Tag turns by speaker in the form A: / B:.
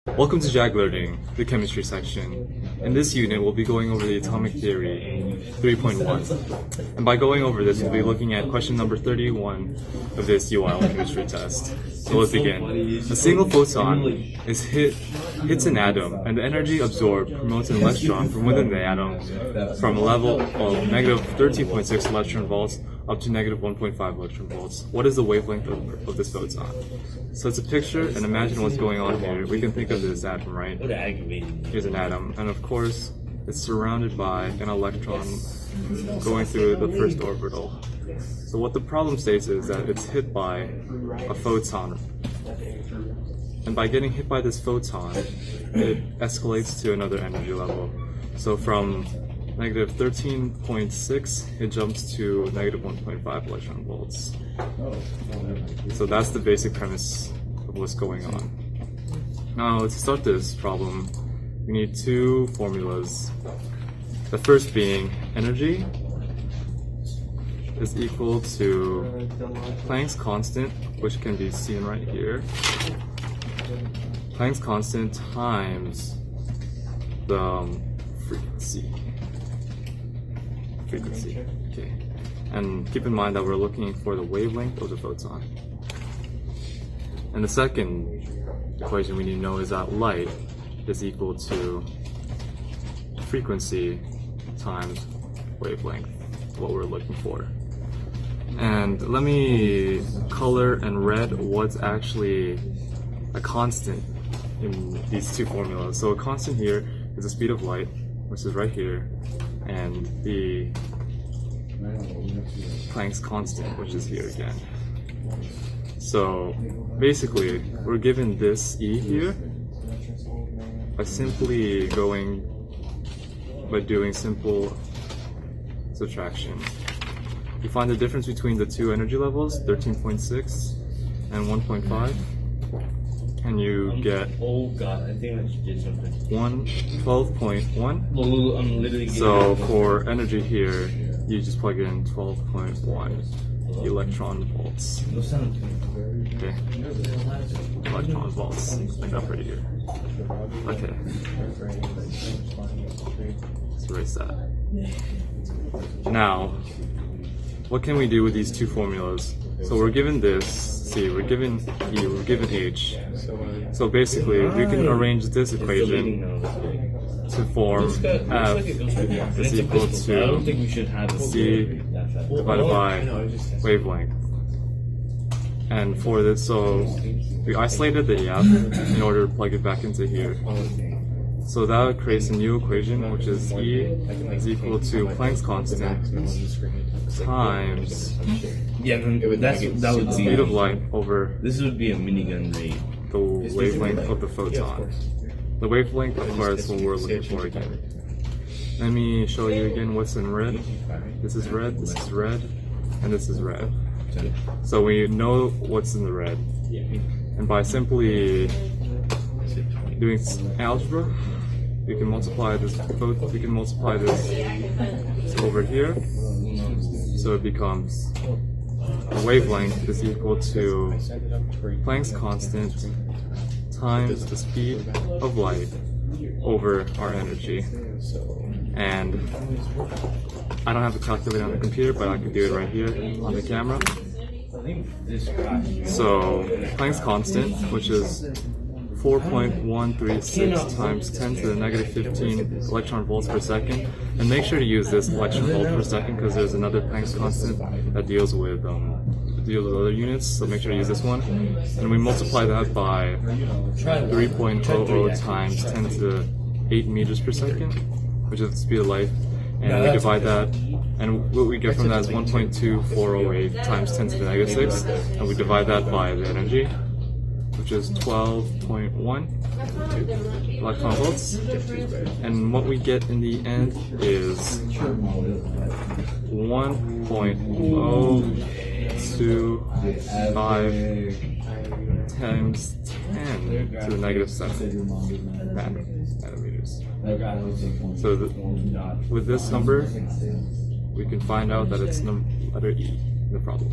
A: Welcome to JAG Learning, the chemistry section. In this unit, we'll be going over the atomic theory 3.1. And by going over this, we'll be looking at question number 31 of this UIL chemistry test. So let's begin. A single photon hits an atom, and the energy absorbed promotes an electron from within the atom from a level of negative 13.6 electron volts up to negative 1.5 electron volts. What is the wavelength of this photon? So it's a picture, and imagine what's going on here. We can think of this atom, right? Here's an atom, and of course, it's surrounded by an electron going through the first orbital. So what the problem states is that it's hit by a photon. And by getting hit by this photon, it escalates to another energy level. So from negative 13.6, it jumps to negative 1.5 electron volts. So that's the basic premise of what's going on. Now, to start this problem, we need two formulas. The first being energy is equal to Planck's constant, which can be seen right here. Planck's constant times the frequency. Okay. And keep in mind that we're looking for the wavelength of the photon. And the second equation we need to know is that light is equal to frequency times wavelength, what we're looking for. And let me color in red what's actually a constant in these two formulas. So a constant here is the speed of light, which is right here, and the Planck's constant, which is here again. So basically, we're given this E here by simply doing simple subtraction. You find the difference between the two energy levels, 13.6 and 1.5, and you get 12.1. So for energy here, you just plug in 12.1 electron volts. Okay, electron volts, like that right here. Okay, let's erase that. Now, what can we do with these two formulas? So we're given this, we're given E, we're given H. So basically, we can arrange this equation to form F is equal to C divided by wavelength. And for this, so we isolated the EF in order to plug it back into here. So that creates a new equation, which is E is equal to Planck's constant times
B: that would be
A: speed of light over
B: this would be a minigun rate.
A: the wavelength of the photon. The wavelength, of course, what we're looking for again. Let me show you again what's in red. This is red, this is red, and this is red. So we know what's in the red. And by simply doing algebra, we can multiply this over here. So it becomes the wavelength is equal to Planck's constant times the speed of light over our energy. And I don't have a calculator on the computer, but I can do it right here on the camera. So Planck's constant, which is 4.136 times 10 to the negative 15 electron volts per second. And make sure to use this electron volt per second because there's another Planck's constant that deals with other units, so make sure to use this one. And we multiply that by 3.00 times 10 to the 8 meters per second, which is the speed of light. And we divide that, and what we get from that is 1.2408 times 10 to the negative 6, and we divide that by the energy, which is 12.1 electron volts. And what we get in the end is 1.025 times 10 to the negative 7 nanometers. So with this number, we can find out that it's letter E in the problem.